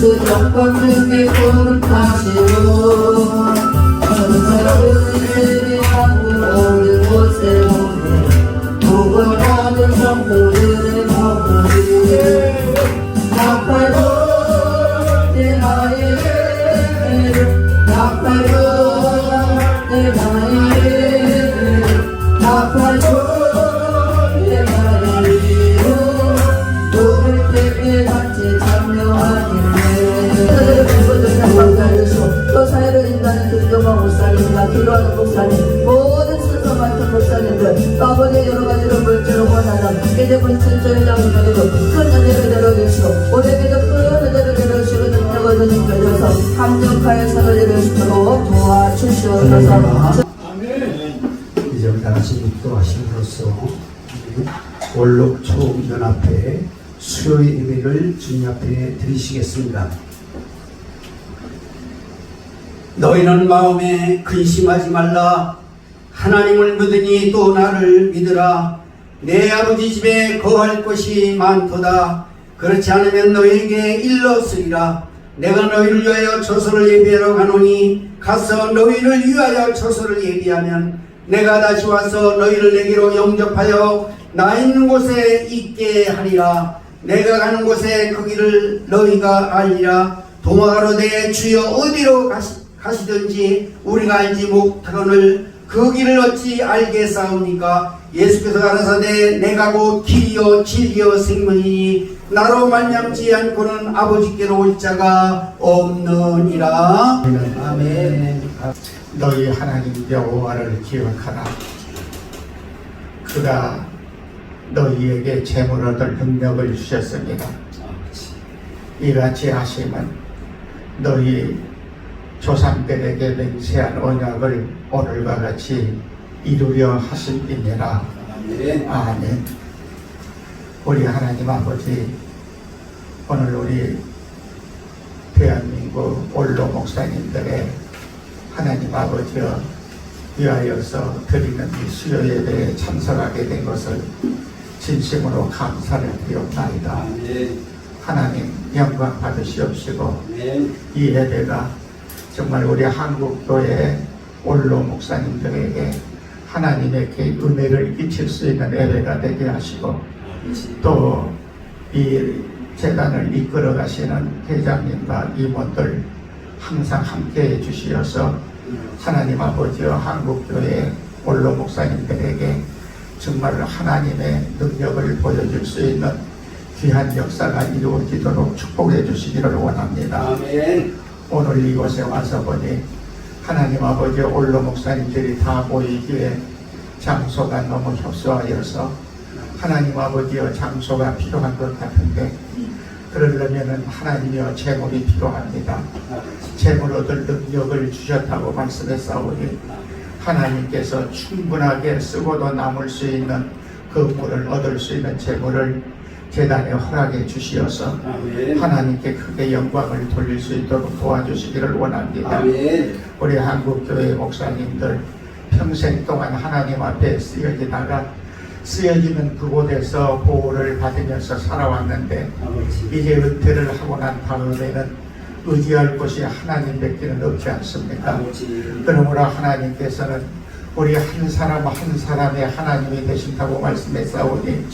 수정권 중에 구름 타시고 천사들이 오는 곳에 오네 구원하는 성도들의 머리 나팔도 내 나의 나팔도 내 나의 나팔도 내 나의 우리 때에 같이 참여하겠네 또 사회를 인다는 김경화 목사님과 기도하는 목사님 모든 순서 맡은 목사님들 또 아버지의 여러가지로 물질을 원하는 기대분 친절히 양육하고 큰 은혜를 내려주시고 우리에게도 큰 은혜를 내려주시고 능력을 주님께서 감격하여 선을 이루시도록 도와주시옵소서. 이제 다 같이 기도하심으로써 원록 초연합회 수요 예배를 주님 앞에 드리시겠습니다. 너희는 마음에 근심하지 말라. 하나님을 믿으니 또 나를 믿으라. 내 아버지 집에 거할 곳이 많도다. 그렇지 않으면 너희에게 일렀으리라. 내가 너희를 위하여 처소를 예비하러 가노니 가서 너희를 위하여 처소를 예비하면 내가 다시 와서 너희를 내게로 영접하여 나 있는 곳에 있게 하리라. 내가 가는 곳에 그 길을 너희가 알리라. 도마가로되 주여 어디로 가시든지 우리가 알지 못하거늘 그 길을 어찌 알겠사옵니까? 예수께서 가라사대 내가 곧 길이요 진리요 생명이니 나로 말미암지 않고는 아버지께로 올 자가 없느니라. 아멘. 너희 하나님 여호와를 기억하라. 그가 너희에게 재물 얻을 능력을 주셨습니다. 이같이 하심은 너희 조상들에게 맹세한 언약을 오늘과 같이 이루려 하심이니라. 아멘. 우리 하나님 아버지, 오늘 우리 대한민국 원로 목사님들의 하나님 아버지여 위하여서 드리는 이 수요 예배에 참석하게 된 것을 진심으로 감사를 드리옵나이다. 하나님 영광 받으시옵시고 이 예배가 정말 우리 한국교회 원로 목사님들에게 하나님의 은혜를 끼칠 수 있는 예배가 되게 하시고 또 이 재단을 이끌어 가시는 회장님과 임원들 항상 함께 해 주시어서 하나님 아버지와 한국교회 원로 목사님들에게 정말 하나님의 능력을 보여줄 수 있는 귀한 역사가 이루어지도록 축복해 주시기를 원합니다. 아멘. 오늘 이곳에 와서 보니 하나님 아버지 원로 목사님들이 다 모이기에 장소가 너무 협소하여서 하나님 아버지여 장소가 필요한 것 같은데 그러려면 하나님이여 재물이 필요합니다. 재물 얻을 능력을 주셨다고 말씀했사오니 하나님께서 충분하게 쓰고도 남을 수 있는 건물을 얻을 수 있는 재물을 재단에 허락해 주시어서 하나님께 크게 영광을 돌릴 수 있도록 도와주시기를 원합니다. 우리 한국교회 목사님들 평생 동안 하나님 앞에 쓰여지는 그곳에서 보호를 받으면서 살아왔는데 이제 은퇴를 하고 난 다음에는 의지할 곳이 하나님밖에는 없지 않습니까? 그러므로 하나님께서는 우리 한 사람 한 사람의 하나님이 되신다고 말씀했사오니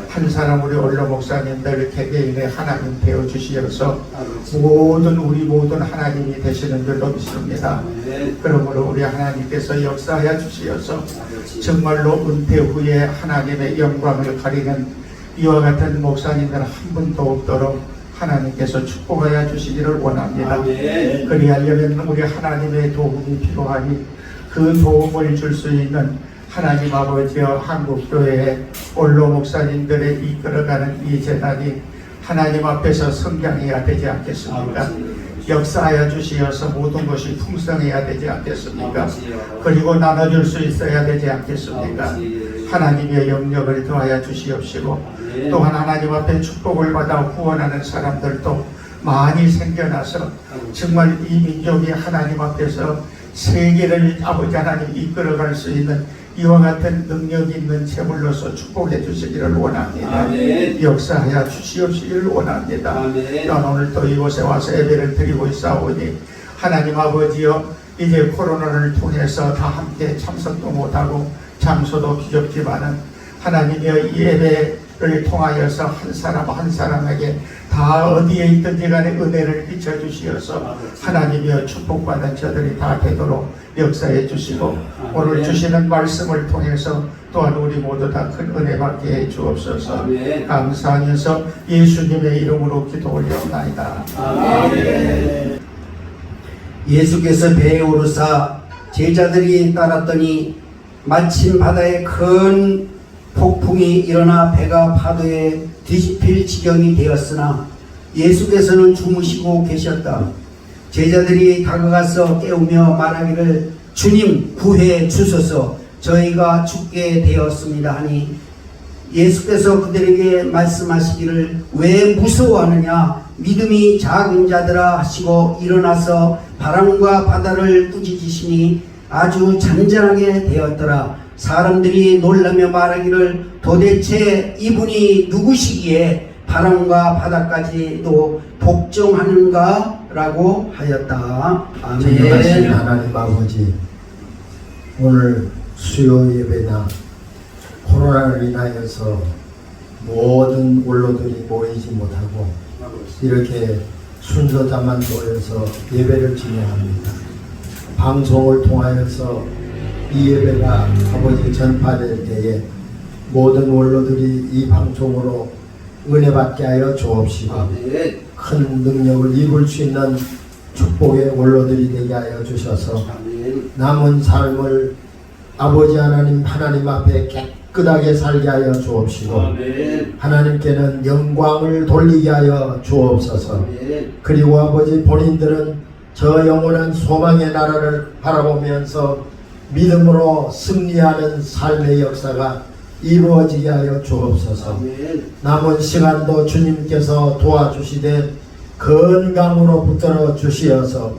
한 사람 우리 원로 목사님들 개개인의 하나님 되어주시어서 우리 모든 하나님이 되시는 줄로 믿습니다. 그러므로 우리 하나님께서 역사하여 주시어서 정말로 은퇴 후에 하나님의 영광을 가리는 이와 같은 목사님들 한 분도 없도록 하나님께서 축복하여 주시기를 원합니다. 그리하려면 우리 하나님의 도움이 필요하니 그 도움을 줄 수 있는 하나님 아버지여 한국교회의 원로 목사님들의 이끌어가는 이 재단이 하나님 앞에서 성장해야 되지 않겠습니까? 역사하여 주시어서 모든 것이 풍성해야 되지 않겠습니까? 그리고 나눠줄 수 있어야 되지 않겠습니까? 하나님의 영역을 더하여 주시옵시고 또한 하나님 앞에 축복을 받아 구원하는 사람들도 많이 생겨나서 정말 이 민족이 하나님 앞에서 세계를 아버지 하나님 이끌어갈 수 있는 이와 같은 능력 있는 제물로서 축복해 주시기를 원합니다. 아멘. 역사하여 주시옵시기를 원합니다. 아멘. 또한 오늘 또 이곳에 와서 예배를 드리고 있사오니 하나님 아버지여, 이제 코로나를 통해서 다 함께 참석도 못하고 장소도 비좁지만은 하나님이여, 이 예배를 통하여서 한 사람 한 사람에게 다 어디에 있든지 간에 은혜를 비춰주시어서 하나님이여, 축복받은 저들이 다 되도록 역사해 주시고 오늘 주시는 말씀을 통해서 또한 우리 모두 다 큰 은혜 받게 해 주옵소서. 아멘. 감사하면서 예수님의 이름으로 기도 올려옵나이다. 아멘. 예수께서 배에 오르사 제자들이 따랐더니 마침 바다에 큰 폭풍이 일어나 배가 파도에 뒤집힐 지경이 되었으나 예수께서는 주무시고 계셨다. 제자들이 다가가서 깨우며 말하기를 주님 구해 주소서, 저희가 죽게 되었습니다 하니 예수께서 그들에게 말씀하시기를 왜 무서워하느냐, 믿음이 작은 자들아 하시고 일어나서 바람과 바다를 꾸짖으시니 아주 잔잔하게 되었더라. 사람들이 놀라며 말하기를 도대체 이분이 누구시기에 바람과 바다까지도 복종하는가? 라고 하였다. 전능하신 아멘. 하나님 아버지, 오늘 수요 예배나 코로나로 인하여서 모든 원로들이 모이지 못하고 이렇게 순서자만 모여서 예배를 진행합니다. 방송을 통하여서 이 예배가 아버지 전파될 때에 모든 원로들이 이 방송으로 은혜 받게 하여 주옵시고 아멘. 큰 능력을 입을 수 있는 축복의 원로들이 되게 하여 주셔서 아멘. 남은 삶을 아버지 하나님 앞에 깨끗하게 살게 하여 주옵시고 아멘. 하나님께는 영광을 돌리게 하여 주옵소서. 아멘. 그리고 아버지 본인들은 저 영원한 소망의 나라를 바라보면서 믿음으로 승리하는 삶의 역사가 이루어지게 하여 주옵소서. 아멘. 남은 시간도 주님께서 도와주시되 건강으로 붙들어 주시어서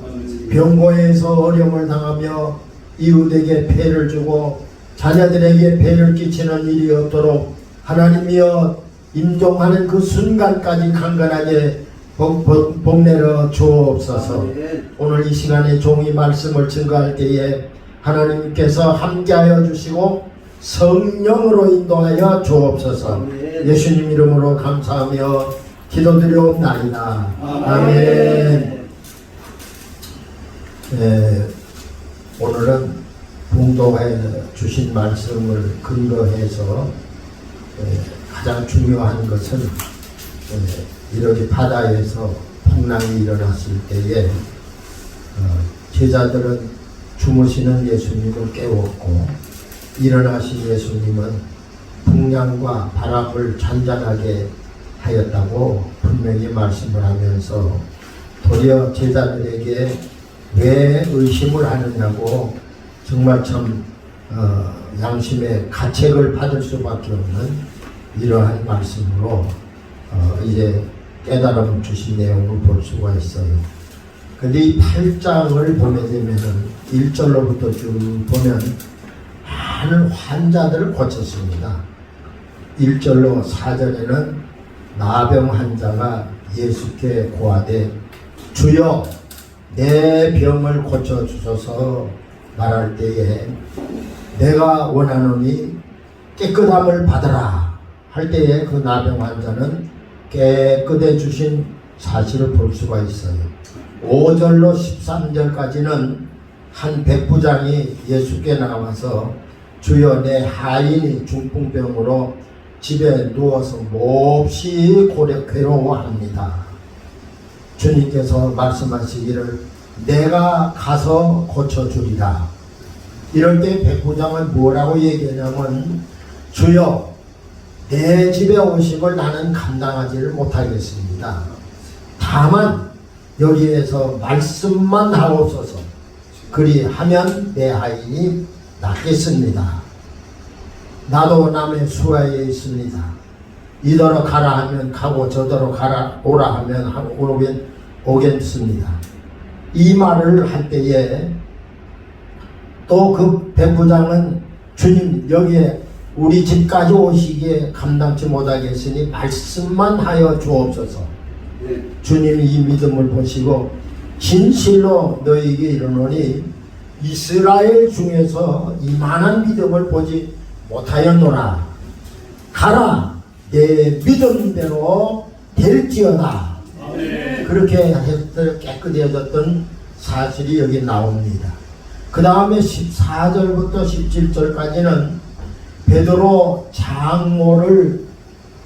병고에서 어려움을 당하며 이웃에게 폐를 주고 자녀들에게 폐를 끼치는 일이 없도록 하나님이여 임종하는 그 순간까지 강건하게 복내려 주옵소서. 아멘. 오늘 이 시간에 종이 말씀을 증거할 때에 하나님께서 함께하여 주시고 성령으로 인도하여 주옵소서. 아멘. 예수님 이름으로 감사하며 기도드리옵나이다. 아멘. 오늘은 봉도에 주신 말씀을 근거해서 가장 중요한 것은 이렇게 바다에서 풍랑이 일어났을 때에 제자들은 주무시는 예수님을 깨웠고 일어나신 예수님은 풍랑과 바람을 잔잔하게 하였다고 분명히 말씀을 하면서 도리어 제자들에게 왜 의심을 하느냐고 정말 참 양심의 가책을 받을 수밖에 없는 이러한 말씀으로 이제 깨달음 주신 내용을 볼 수가 있어요. 근데 이 8장을 보게 되면은 1절로부터 쭉 보면 많은 환자들을 고쳤습니다. 1절로 4절에는 나병 환자가 예수께 고하되 주여 내 병을 고쳐주소서 말할 때에 내가 원하노니 깨끗함을 받으라 할 때에 그 나병 환자는 깨끗해 주신 사실을 볼 수가 있어요. 5절로 13절까지는 한 백부장이 예수께 나와서 주여 내 하인이 중풍병으로 집에 누워서 몹시 괴로워합니다. 주님께서 말씀하시기를 내가 가서 고쳐주리라. 이럴 때 백부장은 뭐라고 얘기하냐면 주여 내 집에 오심을 나는 감당하지를 못하겠습니다. 다만 여기에서 말씀만 하옵소서. 그리하면 내 하인이 낫겠습니다. 나도 남의 수하에 있습니다. 이더러 가라 하면 가고 저더러 가라 오라 하면 오겠습니다. 이 말을 할 때에 또 그 백부장은 주님 여기에 우리 집까지 오시기에 감당치 못하겠으니 말씀만 하여 주옵소서. 네. 주님이 이 믿음을 보시고 진실로 너희에게 이르노니 이스라엘 중에서 이만한 믿음을 보지 못하였노라. 가라 내 믿음대로 될지어다. 그렇게 해서 깨끗해졌던 사실이 여기 나옵니다. 그 다음에 14절부터 17절까지는 베드로 장모를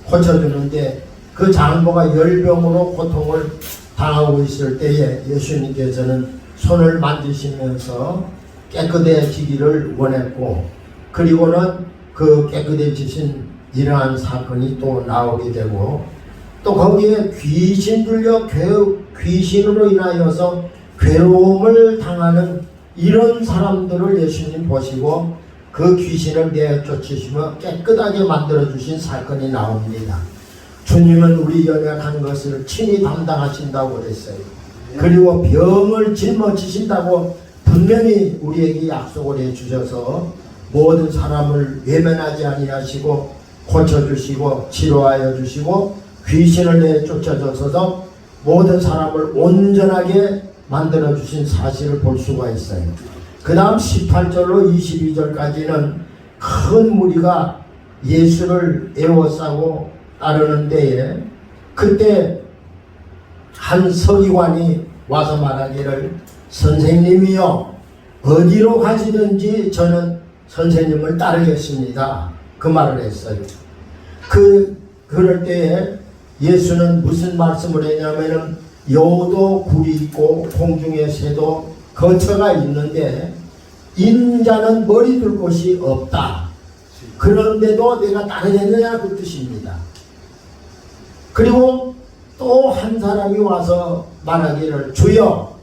고쳐주는데 그 장모가 열병으로 고통을 당하고 있을 때에 예수님께서는 손을 만지시면서 깨끗해지기를 원했고, 그리고는 그 깨끗해지신 이러한 사건이 또 나오게 되고, 또 거기에 귀신 들려 귀신으로 인하여서 괴로움을 당하는 이런 사람들을 예수님 보시고 그 귀신을 내쫓으시며 깨끗하게 만들어주신 사건이 나옵니다. 주님은 우리 연약한 것을 친히 담당하신다고 그랬어요. 그리고 병을 짊어지신다고 분명히 우리에게 약속을 해주셔서 모든 사람을 외면하지 아니하시고 고쳐주시고 치료하여 주시고 귀신을 내쫓아줘서 모든 사람을 온전하게 만들어주신 사실을 볼 수가 있어요. 그 다음 18절로 22절까지는 큰 무리가 예수를 애워싸고 따르는 데에 그때 한 서기관이 와서 말하기를 선생님이요 어디로 가시든지 저는 선생님을 따르겠습니다. 그 말을 했어요. 그럴 때에 예수는 무슨 말씀을 했냐면은 여우도 굴이 있고 공중의 새도 거처가 있는데 인자는 머리 둘 곳이 없다. 그런데도 내가 따르겠느냐 그 뜻입니다. 그리고 또 한 사람이 와서 말하기를 주여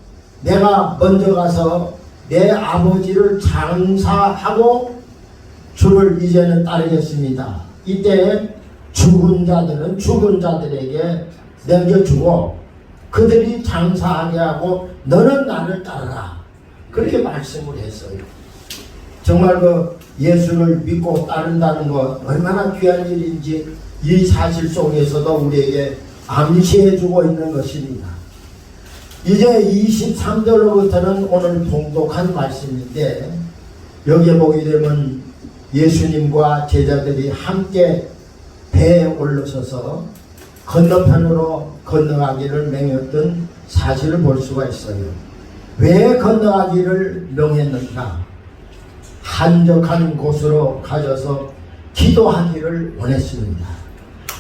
내가 먼저 가서 내 아버지를 장사하고 주를 이제는 따르겠습니다. 이때 죽은 자들은 죽은 자들에게 넘겨주고 그들이 장사하게 하고 너는 나를 따르라. 그렇게 말씀을 했어요. 정말 그 예수를 믿고 따른다는 것 얼마나 귀한 일인지 이 사실 속에서도 우리에게 암시해주고 있는 것입니다. 이제 23절로부터는 오늘 봉독한 말씀인데 여기에 보게 되면 예수님과 제자들이 함께 배에 올라서서 건너편으로 건너가기를 명했던 사실을 볼 수가 있어요. 왜 건너가기를 명했는가? 한적한 곳으로 가셔서 기도하기를 원했습니다.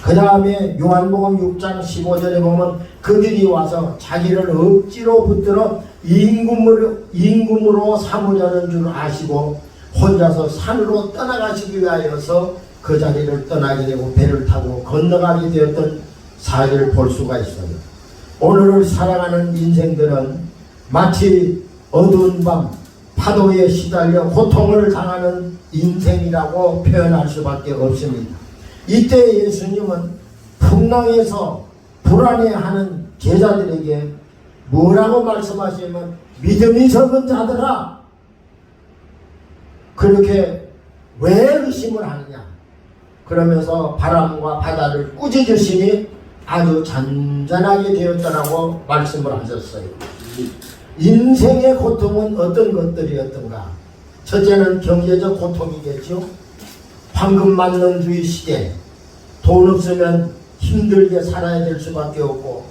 그 다음에 요한복음 6장 15절에 보면 그들이 와서 자기를 억지로 붙들어 임금으로 삼으려는 줄 아시고 혼자서 산으로 떠나가시기 위하여서 그 자리를 떠나게 되고 배를 타고 건너가게 되었던 사실을 볼 수가 있어요. 오늘을 살아가는 인생들은 마치 어두운 밤 파도에 시달려 고통을 당하는 인생이라고 표현할 수밖에 없습니다. 이때 예수님은 풍랑에서 불안해하는 제자들에게 뭐라고 말씀하시면 믿음이 적은 자들아 그렇게 왜 의심을 하느냐 그러면서 바람과 바다를 꾸짖으시니 아주 잔잔하게 되었다라고 말씀을 하셨어요. 인생의 고통은 어떤 것들이었던가? 첫째는 경제적 고통이겠죠. 황금 만능주의 시대, 돈 없으면 힘들게 살아야 될 수밖에 없고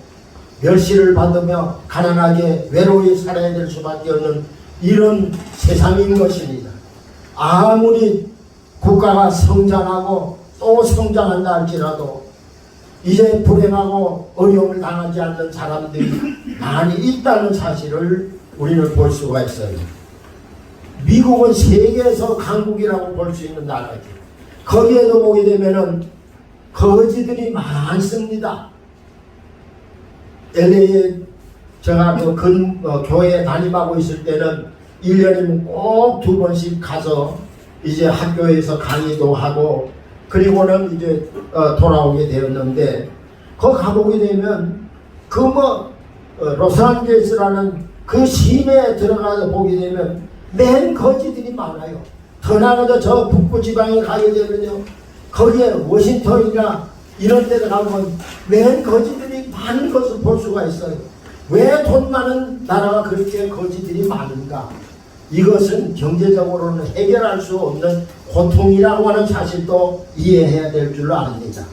멸시를 받으며 가난하게 외로이 살아야 될 수밖에 없는 이런 세상인 것입니다. 아무리 국가가 성장하고 또 성장한다 할지라도 이제 불행하고 어려움을 당하지 않는 사람들이 많이 있다는 사실을 우리는 볼 수가 있어요. 미국은 세계에서 강국이라고 볼 수 있는 나라죠. 거기에도 보게 되면은 거지들이 많습니다. LA에 제가 교회에 담임하고 있을 때는 1년이면 꼭 2번씩 가서 이제 학교에서 강의도 하고 그리고는 이제 돌아오게 되었는데 거기 가보게 되면 로스앤젤레스라는 그 시내에 들어가서 보게 되면 맨 거지들이 많아요. 더 나아가서 저 북부 지방에 가게 되면요, 거기에 워싱턴이나 이런 데 가면 왜 거지들이 많은 것을 볼 수가 있어요. 왜 돈 많은 나라가 그렇게 거지들이 많은가? 이것은 경제적으로는 해결할 수 없는 고통이라고 하는 사실도 이해해야 될 줄로 압니다.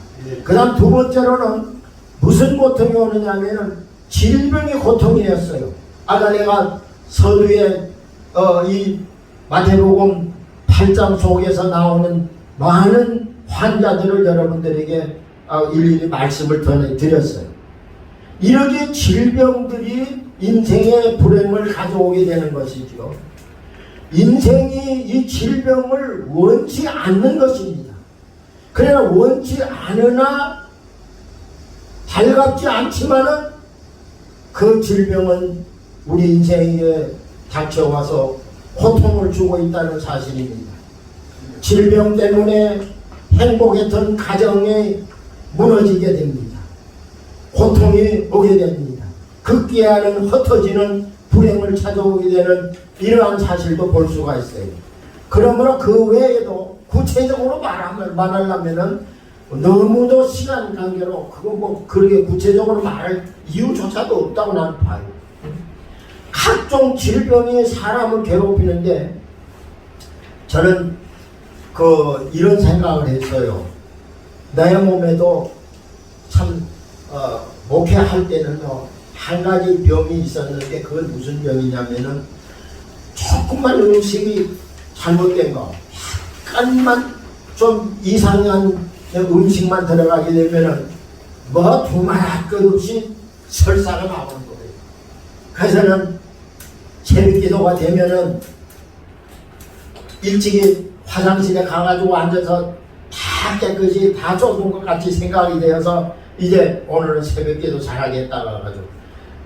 그 다음 두 번째로는 무슨 고통이 오느냐면은 질병의 고통이었어요. 아까 내가 서두에 이 마태복음 8장 속에서 나오는 많은 환자들을 여러분들에게 일일이 말씀을 전해드렸어요. 이렇게 질병들이 인생의 불행을 가져오게 되는 것이죠. 인생이 이 질병을 원치 않는 것입니다. 그러나 원치 않으나 달갑지 않지만은 그 질병은 우리 인생에 닥쳐와서 고통을 주고 있다는 사실입니다. 질병 때문에 행복했던 가정이 무너지게 됩니다. 고통이 오게 됩니다. 극기야는 흩어지는 불행을 찾아오게 되는 이러한 사실도 볼 수가 있어요. 그러므로 그 외에도 구체적으로 말하려면은 너무도 시간 관계로 그거 뭐 그렇게 구체적으로 말할 이유조차도 없다고 나는 봐요. 각종 질병이 사람을 괴롭히는데 저는 이런 생각을 했어요. 내 몸에도 참 목회할 때는요, 한 가지 병이 있었는데 그건 무슨 병이냐면은 조금만 음식이 잘못된 거, 약간만 좀 이상한 음식만 들어가게 되면은 뭐 두말 것 없이 설사가 나오는 거예요. 그래서는 새벽기도가 되면은 일찍이 화장실에 가가지고 앉아서 다 깨끗이 다 좁은 것 같이 생각이 되어서 이제 오늘은 새벽기도 잘하겠다고 해가지고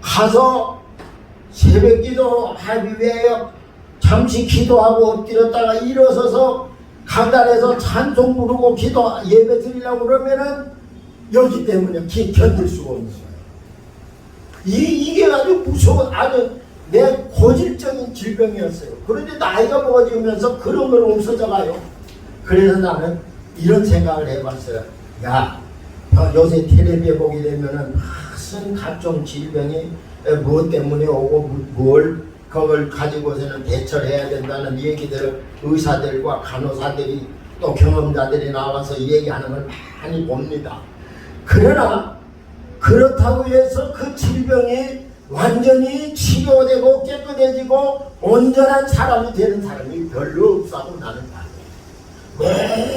가서 새벽기도 하기 위해 잠시 기도하고 엎드렸다가 일어서서 강단에서 찬송 부르고 기도 예배 드리려고 그러면은 여기 때문에 견딜 수가 없는 거예요. 이게 아주 무서운, 아주 내 고질적인 질병이었어요. 그런데 나이가 먹어지면서 그런 건 없어져 가요. 그래서 나는 이런 생각을 해봤어요. 야, 요새 텔레비에 보게 되면은 무슨 각종 질병이 무엇 때문에 오고 뭘 그걸 가지고서는 대처를 해야 된다는 얘기들을 의사들과 간호사들이 또 경험자들이 나와서 얘기하는 걸 많이 봅니다. 그러나 그렇다고 해서 그 질병이 완전히 치료되고 깨끗해지고 온전한 사람이 되는 사람이 별로 없다고 나는 봐요.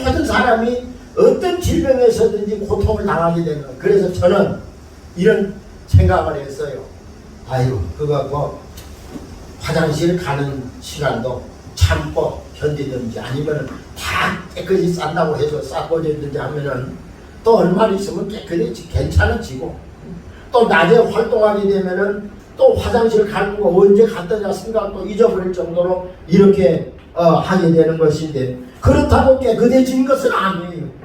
모든 사람이 어떤 질병에서든지 고통을 당하게 되는 거예요. 그래서 저는 이런 생각을 했어요. 아이고, 그거 뭐 화장실 가는 시간도 참고 견디든지 아니면 다 깨끗이 싼다고 해서 싸버리든지 하면은 또 얼마 있으면 깨끗이 괜찮아지고, 또 낮에 활동하게 되면은 또 화장실 가는 거 언제 갔더냐 생각도 잊어버릴 정도로 이렇게 하게 되는 것인데, 그렇다고 깨끗해진 것은 아니에요.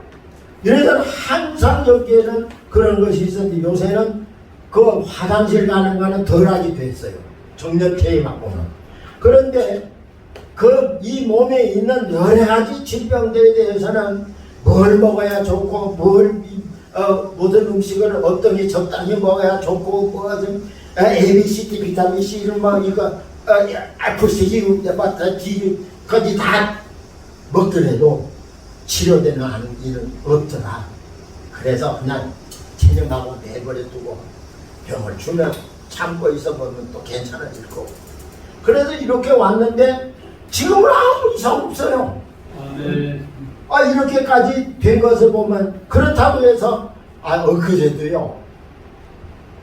그래서 항상 여기에는 그런 것이 있었는데 요새는 그 화장실 가는 거는 덜하게 됐어요. 정년퇴임하고는. 그런데 이 몸에 있는 여러 가지 질병들에 대해서는 뭘 먹어야 좋고 모든 음식을 어떤 게 적당히 먹어야 좋고 뭐좀 ABCD 비타민 C 이런 뭐 이거 FCG 거기 다 먹더라도 치료되는 일은 없더라. 그래서 그냥 체념하고 내버려 두고 병을 주면 참고 있어 보면 또 괜찮아질 거고. 그래서 이렇게 왔는데 지금은 아무 이상 없어요. 이렇게까지 된 것을 보면, 그렇다고 해서 엊그제도요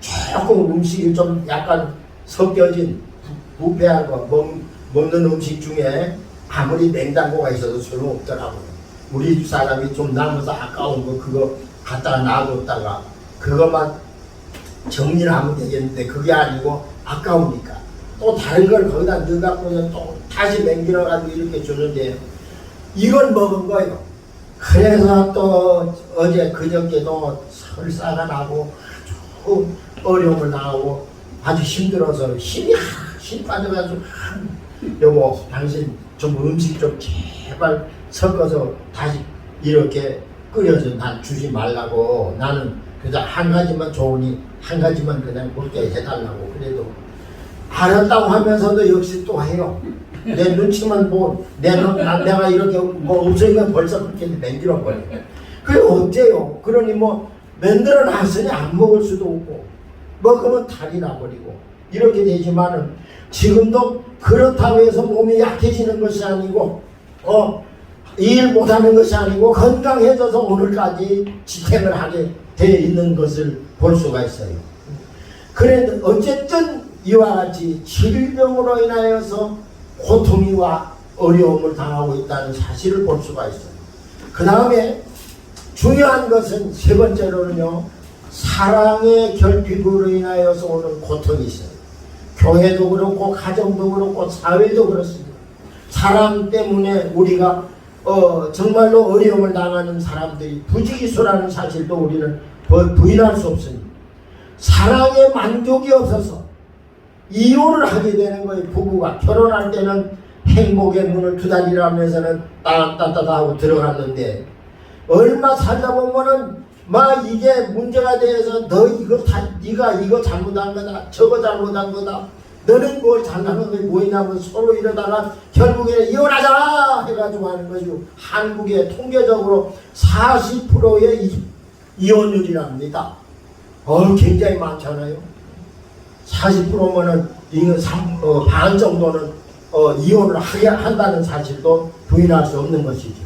조금 음식이 좀 약간 섞여진 부패한 거 먹는 음식 중에 아무리 냉장고가 있어도 소용없더라고요. 우리 집 사람이 좀 남아서 아까운 거 그거 갖다가 놔뒀다가 그것만 정리를 하면 되겠는데 그게 아니고 아까우니까 또 다른 걸 거기다 넣어갖고는 또 다시 맹길어가지고 이렇게 주는데 이걸 먹은 거예요. 그래서 또 어제 그저께도 설사가 나고 아주 어려움을 당하고 아주 힘들어서 힘이 힘 빠져가지고 여보 당신 좀 음식 좀 제발 섞어서 다시 이렇게 끓여서 난 주지 말라고. 나는 그냥 한 가지만 좋으니 한 가지만 그냥 먹게 해달라고. 그래도 알았다고 하면서도 역시 또 해요. 내 눈치만 뭐 내가 이렇게 뭐 없으니까 벌써 그렇게 만들어 버려. 그게 어때요? 그러니 뭐 만들어 놨으니 안 먹을 수도 없고 먹으면 탈이 나버리고 이렇게 되지만은 지금도 그렇다고 해서 몸이 약해지는 것이 아니고 일 못하는 것이 아니고 건강해져서 오늘까지 지탱을 하게 되어 있는 것을 볼 수가 있어요. 그래도 어쨌든 이와 같이 질병으로 인하여서 고통이와 어려움을 당하고 있다는 사실을 볼 수가 있어요. 그 다음에 중요한 것은 세 번째로는요, 사랑의 결핍으로 인하여서 오는 고통이 있어요. 교회도 그렇고 가정도 그렇고 사회도 그렇습니다. 사랑 때문에 우리가 정말로 어려움을 당하는 사람들이 부지기수라는 사실도 우리는 부인할 수 없습니다. 사랑에 만족이 없어서 이혼을 하게 되는 거예요. 부부가 결혼할 때는 행복의 문을 두드리라면서는 따따따하고 들어갔는데 얼마 살다 보면은 막 이게 문제가 돼서 너 이거 네가 이거 잘못한 거다, 저거 잘못한 거다, 너는 뭘 잘못한 게 뭐냐면 서로 이러다가 결국에 이혼하자 해가지고 하는 것이고, 한국의 통계적으로 40%의 이혼율이랍니다. 굉장히 많잖아요. 40%면은 반 정도는 이혼을 하게 한다는 사실도 부인할 수 없는 것이죠.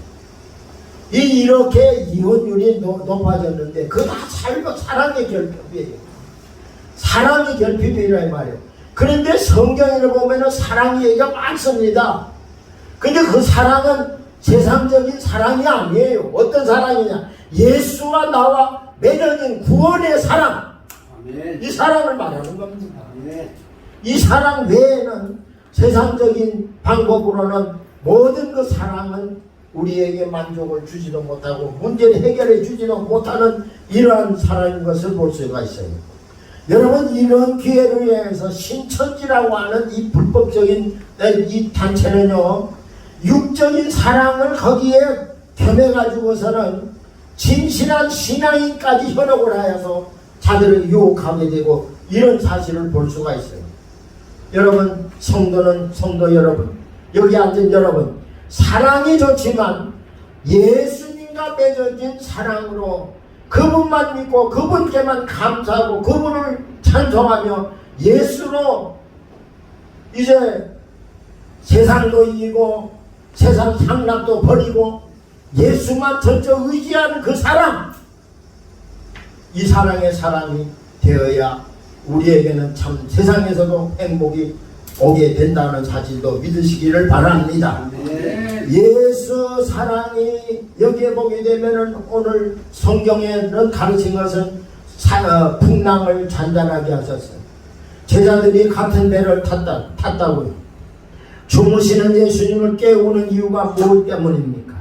이렇게 이혼율이 높아졌는데 그거 다 사랑의 결핍이에요. 사랑의 결핍이라 이 말이에요. 그런데 성경을 보면은 사랑 얘기가 많습니다. 근데 그 사랑은 세상적인 사랑이 아니에요. 어떤 사랑이냐? 예수와 나와 맺어진 구원의 사랑. 아멘. 이 사랑을 말하는 겁니다. 아멘. 이 사랑 외에는 세상적인 방법으로는 모든 그 사랑은 우리에게 만족을 주지도 못하고 문제를 해결해 주지도 못하는 이러한 사랑인 것을 볼 수가 있어요. 여러분, 이런 기회를 위해서 신천지라고 하는 이 불법적인 이 단체는요, 육적인 사랑을 거기에 겸해가지고서는 진실한 신앙인까지 현혹을 하여서 자들을 유혹하게 되고 이런 사실을 볼 수가 있어요. 여러분, 성도 여러분, 여기 앉은 여러분, 사랑이 좋지만 예수님과 맺어진 사랑으로 그분만 믿고 그분께만 감사하고 그분을 찬송하며 예수로 이제 세상도 이기고 세상 상납도 버리고 예수만 전적 의지하는 그 사랑, 이 사랑의 사랑이 되어야 우리에게는 참 세상에서도 행복이 오게 된다는 사실도 믿으시기를 바랍니다. 예수 사랑이 여기에 보게 되면은 오늘 성경에는 가르친 것은 풍랑을 잔잔하게 하셨어요. 제자들이 같은 배를 탔다고요. 주무시는 예수님을 깨우는 이유가 무엇 때문입니까?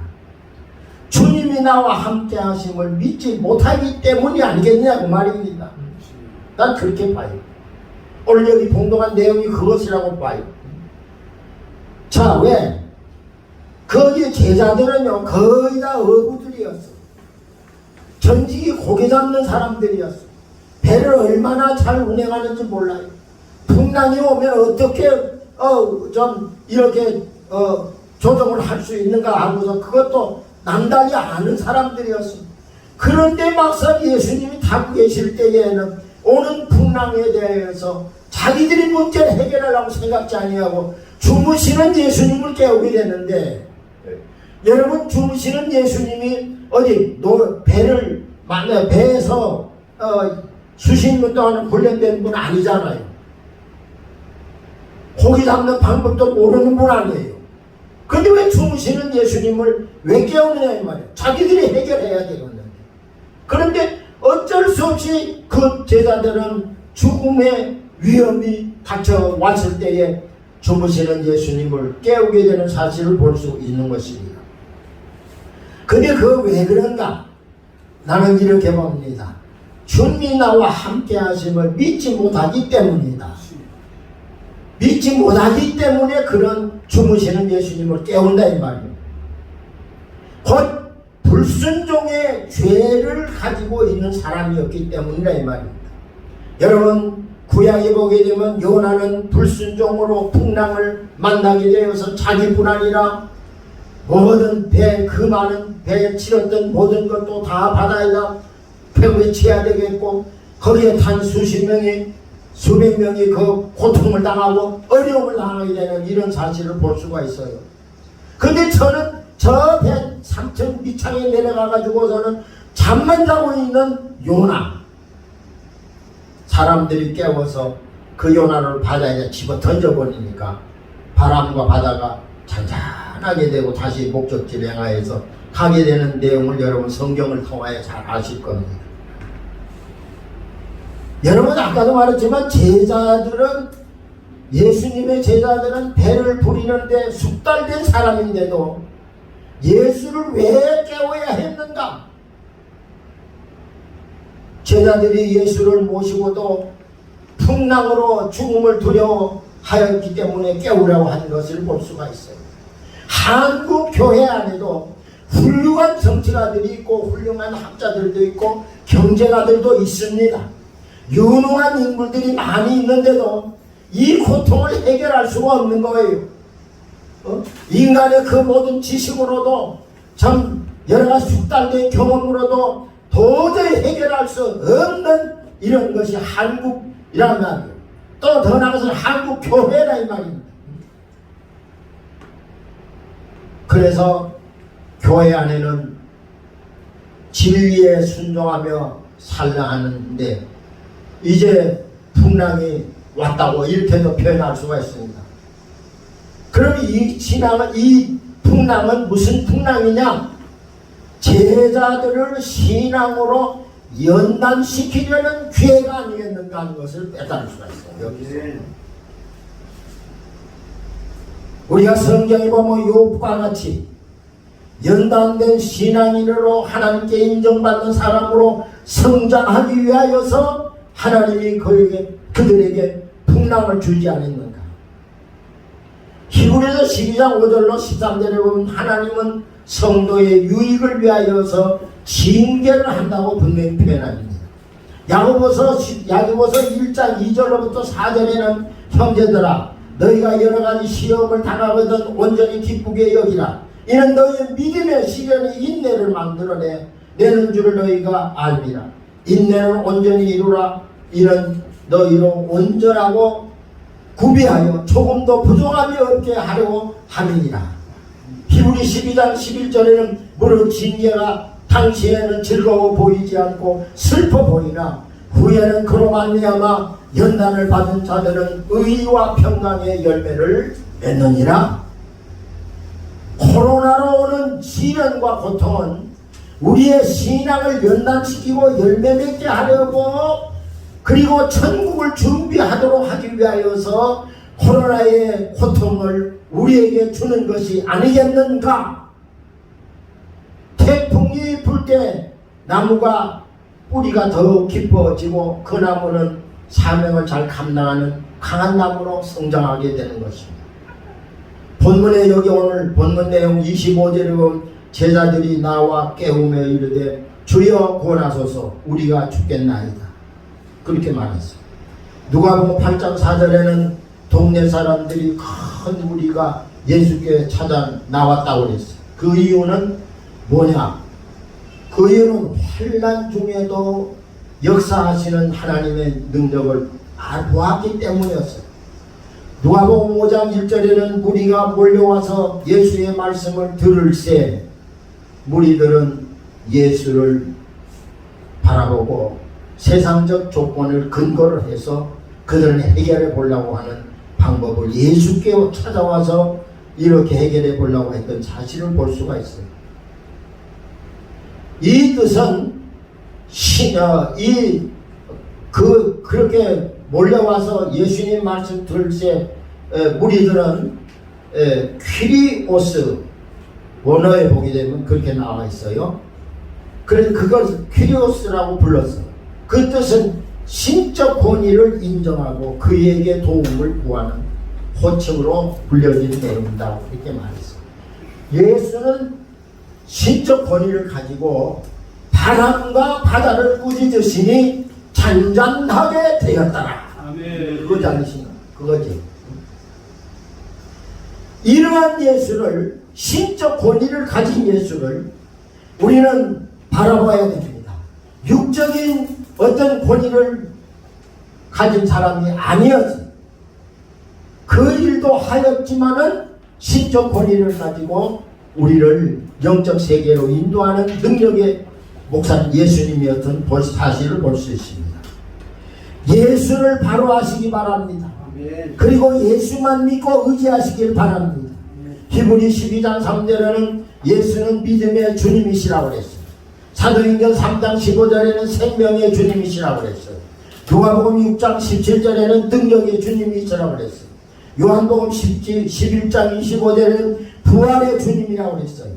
주님이 나와 함께 하심을 믿지 못하기 때문이 아니겠냐고 말입니다. 난 그렇게 봐요. 오늘 여기 봉독한 내용이 그것이라고 봐요. 자, 왜? 거기 제자들은요, 거의 다 어부들이었어. 전직이 고개 잡는 사람들이었어. 배를 얼마나 잘 운행하는지 몰라요. 풍랑이 오면 어떻게 좀 이렇게 조정을 할 수 있는가 하고서 그것도 남달리 아는 사람들이었어. 그런데 막상 예수님이 타고 계실 때에는 오는 풍랑에 대해서 자기들이 문제를 해결하려고 생각지 아니하고 주무시는 예수님을 깨우게 되는데, 여러분, 주무시는 예수님이 어디 배를 만약 배에서 수십 년 동안 훈련된 분 아니잖아요. 고기 잡는 방법도 모르는 분 아니에요. 근데 왜 주무시는 예수님을 왜 깨우느냐 이 말이에요. 자기들이 해결해야 되겠는데. 그런데 어쩔 수 없이 그 제자들은 죽음의 위험이 닥쳐왔을 때에 주무시는 예수님을 깨우게 되는 사실을 볼 수 있는 것입니다. 근데 그 왜 그런가? 나는 이렇게 봅니다. 주님이 나와 함께 하심을 믿지 못하기 때문이다. 믿지 못하기 때문에 그런 주무시는 예수님을 깨운다 이 말이에요. 곧 불순종의 죄를 가지고 있는 사람이었기 때문이라 이 말입니다. 여러분 구약에 보게 되면 요나는 불순종으로 풍랑을 만나게 되어서 자기뿐 아니라 모든 그 많은 배에 치렀던 모든 것도 다 바다에다 배후치해야 되겠고 거기에 탄 수백 명이 그 고통을 당하고 어려움을 당하게 되는 이런 사실을 볼 수가 있어요. 근데 저는 저 배 3천 밑창에 내려가가지고서는 잠만 자고 있는 요나 사람들이 깨워서 그 요나를 바다에 집어 던져버리니까 바람과 바다가 잔잔하게 되고 다시 목적지를 향하여서 가게 되는 내용을 여러분 성경을 통하여 잘 아실 겁니다. 여러분 아까도 말했지만 예수님의 제자들은 배를 부리는데 숙달된 사람인데도 예수를 왜 깨워야 했는가? 제자들이 예수를 모시고도 풍랑으로 죽음을 두려워하였기 때문에 깨우라고 한 것을 볼 수가 있어요. 한국 교회 안에도 훌륭한 정치가들이 있고 훌륭한 학자들도 있고 경제가들도 있습니다. 유능한 인물들이 많이 있는데도 이 고통을 해결할 수가 없는 거예요. 인간의 그 모든 지식으로도 참 여러가지 숙달된 경험으로도 도저히 해결할 수 없는 이런 것이 한국이란 말이에요. 또 더 나아가서 한국 교회라 이 말입니다. 그래서 교회 안에는 진리에 순종하며 살라 하는데 이제 풍랑이 왔다고 이렇게도 표현할 수가 있습니다. 그럼 이 풍랑은 무슨 풍랑이냐? 제자들을 신앙으로 연단시키려는 기회가 아니겠는가 하는 것을 깨달을 수가 있어요. 여기서. 우리가 성경에 보면 욥과 같이 연단된 신앙인으로 하나님께 인정받는 사람으로 성장하기 위하여서 하나님이 그들에게 풍랑을 주지 않았는가. 히브리서 12장 5절로 13절에 보면 하나님은 성도의 유익을 위하여서 징계를 한다고 분명히 표현합니다. 야고보서 1장 2절로부터 4절에는 형제들아 너희가 여러가지 시험을 당하거든 온전히 기쁘게 여기라. 이는 너희의 믿음의 시련이 인내를 만들어내는 줄을 너희가 알리라. 인내는 온전히 이루라. 이는 너희로 온전하고 구비하여 조금도 부족함이 없게 하려고 함이니라. 히브리 12장 11절에는 무릇 징계가 당시에는 즐거워 보이지 않고 슬퍼 보이나 후에는 그로 말미암아 연단을 받은 자들은 의와 평강의 열매를 맺느니라. 코로나로 오는 시련과 고통은 우리의 신앙을 연단시키고 열매 맺게 하려고 그리고 천국을 준비하도록 하기 위하여서 코로나의 고통을 우리에게 주는 것이 아니겠는가? 태풍이 불 때 나무가 뿌리가 더욱 깊어지고 그 나무는 사명을 잘 감당하는 강한 나무로 성장하게 되는 것입니다. 본문에 여기 오늘 본문 내용 25절에 보면 제자들이 나와 깨우며 이르되 주여 구원하소서 우리가 죽겠나이다. 그렇게 말했어요. 누가복음 8장 4절에는 동네 사람들이 큰 무리가 예수께 찾아 나왔다고 그랬어요. 그 이유는 뭐냐? 그 이유는 환난 중에도 역사하시는 하나님의 능력을 보았기 때문이었어요. 누가복음 5장 1절에는 무리가 몰려와서 예수의 말씀을 들을새 무리들은 예수를 바라보고 세상적 조건을 근거로 해서 그들은 해결해 보려고 하는 방법을 예수께 찾아와서 이렇게 해결해 보려고 했던 사실을 볼 수가 있어요. 이 뜻은 그렇게 몰려와서 예수님 말씀 들을새 무리들은 퀴리오스 원어에 보게 되면 그렇게 나와 있어요. 그래서 그걸 퀴리오스라고 불렀어요. 그 뜻은 신적 권위를 인정하고 그에게 도움을 구하는 호칭으로 불려진 내용이다. 이렇게 말했어요. 예수는 신적 권위를 가지고 바람과 바다를 꾸짖으시니 잔잔하게 되었더라. 그거지 않으신가? 그거지. 이러한 예수를, 신적 권위를 가진 예수를 우리는 바라봐야 됩니다. 육적인 어떤 권위를 가진 사람이 아니었어요. 그 일도 하였지만은 신적 권위를 가지고 우리를 영적 세계로 인도하는 능력의 목사 예수님이었던 사실을 볼 수 있습니다. 예수를 바로 하시기 바랍니다. 그리고 예수만 믿고 의지하시길 바랍니다. 히브리 12장 3절에는 예수는 믿음의 주님이시라고 그랬어요. 사도행전 3장 15절에는 생명의 주님이시라고 그랬어요. 요한복음 6장 17절에는 능력의 주님이시라고 그랬어요. 요한복음 11장 25절에는 부활의 주님이라고 그랬어요.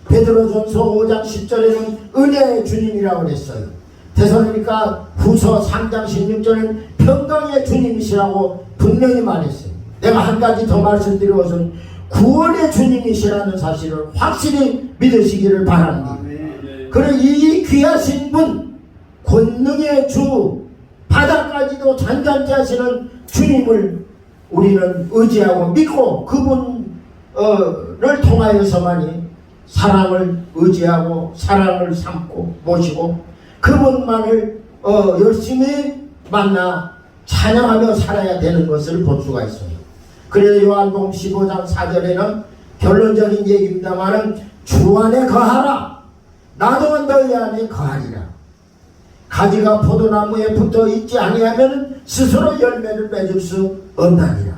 베드로전서 5장 10절에는 은혜의 주님이라고 그랬어요. 데살로니가 후서 3장 16절에는 평강의 주님이시라고 분명히 말했어요. 내가 한 가지 더 말씀드려서 구원의 주님이시라는 사실을 확실히 믿으시기를 바랍니다. 그리고 이 귀하신 분, 권능의 주, 바다까지도 잔잔케 하시는 주님을 우리는 의지하고 믿고 그분을 통하여서만이 사랑을 의지하고 사랑을 삼고 모시고 그분만을 열심히 만나 찬양하며 살아야 되는 것을 볼 수가 있어요. 그래서 요한복음 15장 4절에는 결론적인 얘기입니다만은 주 안에 거하라. 나도 너희 안에 거하리라. 가지가 포도나무에 붙어 있지 아니하면 스스로 열매를 맺을 수 없나니라.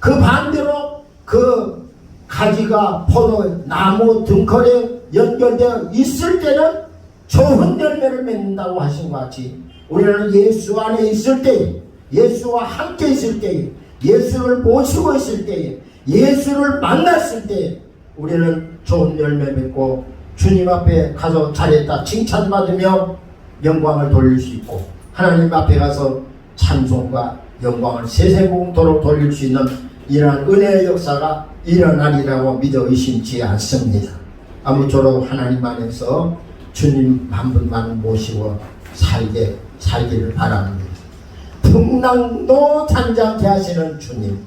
그 반대로 그 가지가 포도나무 등걸에 연결되어 있을 때는 좋은 열매를 맺는다고 하신 것 같이 우리는 예수 안에 있을 때, 예수와 함께 있을 때, 예수를 모시고 있을 때, 예수를 만났을 때 우리는 좋은 열매 맺고 주님 앞에 가서 잘했다 칭찬받으며 영광을 돌릴 수 있고 하나님 앞에 가서 찬송과 영광을 세세공도록 돌릴 수 있는 이러한 은혜의 역사가 일어나리라고 믿어 의심치 않습니다. 아무쪼록 하나님 안에서 주님 한 분만 모시고 살기를 바랍니다. 풍랑도 잔잔케 하시는 주님,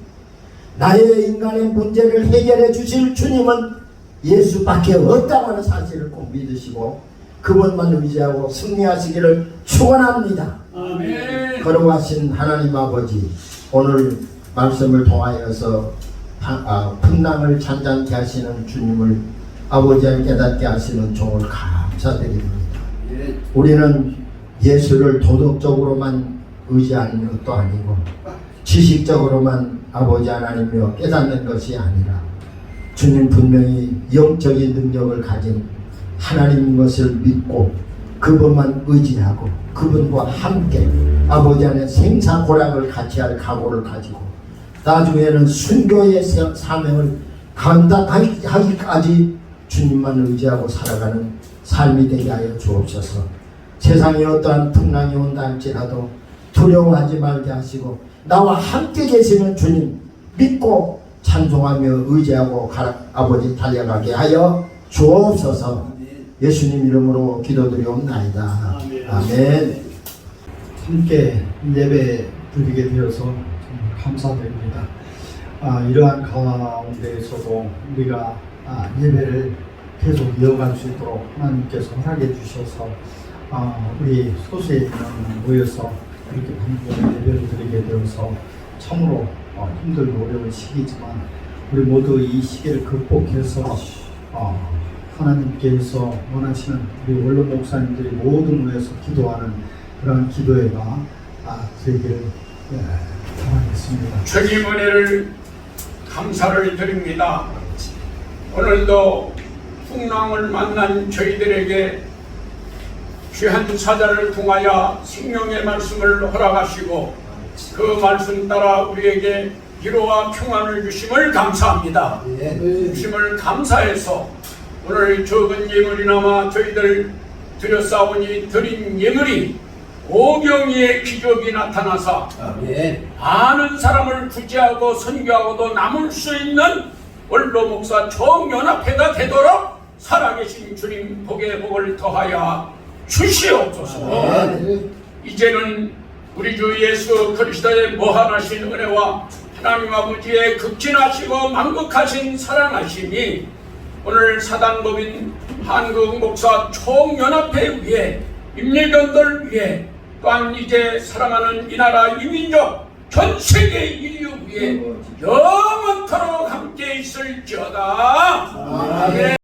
나의 인간의 문제를 해결해 주실 주님은 예수밖에 없다고 하는 사실을 꼭 믿으시고 그분만 의지하고 승리하시기를 축원합니다. 아멘. 거룩하신 하나님 아버지, 오늘 말씀을 통하여서 풍랑을 잔잔케 하시는 주님을 아버지를 깨닫게 하시는 종을 감사드립니다. 우리는 예수를 도덕적으로만 의지하는 것도 아니고 지식적으로만 아버지 하나님이여 깨닫는 것이 아니라 주님 분명히 영적인 능력을 가진 하나님인 것을 믿고 그분만 의지하고 그분과 함께 아버지 안에 생사고락을 같이 할 각오를 가지고 나중에는 순교의 사명을 감당하기까지 주님만 의지하고 살아가는 삶이 되게 하여 주옵소서. 세상에 어떠한 풍랑이 온다 할지라도 두려워하지 말게 하시고 나와 함께 계시는 주님 믿고 찬송하며 의지하고 아버지 달려가게 하여 주옵소서. 예수님 이름으로 기도드리옵나이다. 아멘. 함께 예배 드리게 되어서 정말 감사드립니다. 이러한 가운데에서도 우리가 예배를 계속 이어갈 수 있도록 하나님께서 허락해 주셔서 우리 소수에 모여서 이렇게 반복으로 예배를 드리게 되어서 참으로 힘들고 어려운 시기지만 우리 모두 이 시기를 극복해서 하나님께서 원하시는 우리 원로 목사님들이 모두 모여서 기도하는 그런 기도회가 되기를 바라겠습니다. 주님 은혜를 감사를 드립니다. 오늘도 풍랑을 만난 저희들에게 귀한 사자를 통하여 생명의 말씀을 허락하시고 그 말씀 따라 우리에게 위로와 평안을 주심을 감사합니다. 주심을 감사해서 오늘 적은 예물이나마 저희들 드렸사오니 드린 예물이 오병이의 기적이 나타나서 아멘. 많은 사람을 구제하고 선교하고도 남을 수 있는 원로 목사 총연합회가 되도록 살아계신 주님 복의 복을 더하여 주시옵소서. 이제는 우리 주 예수 그리스도의 무한하신 은혜와 하나님 아버지의 극진하시고 만극하신 사랑하심이 오늘 사단법인 한국 목사 총연합회 위에 임예견들 위에 또한 이제 사랑하는 이 나라 이민족 전 세계 인류 위에 영원토록 함께 있을지어다. 아멘.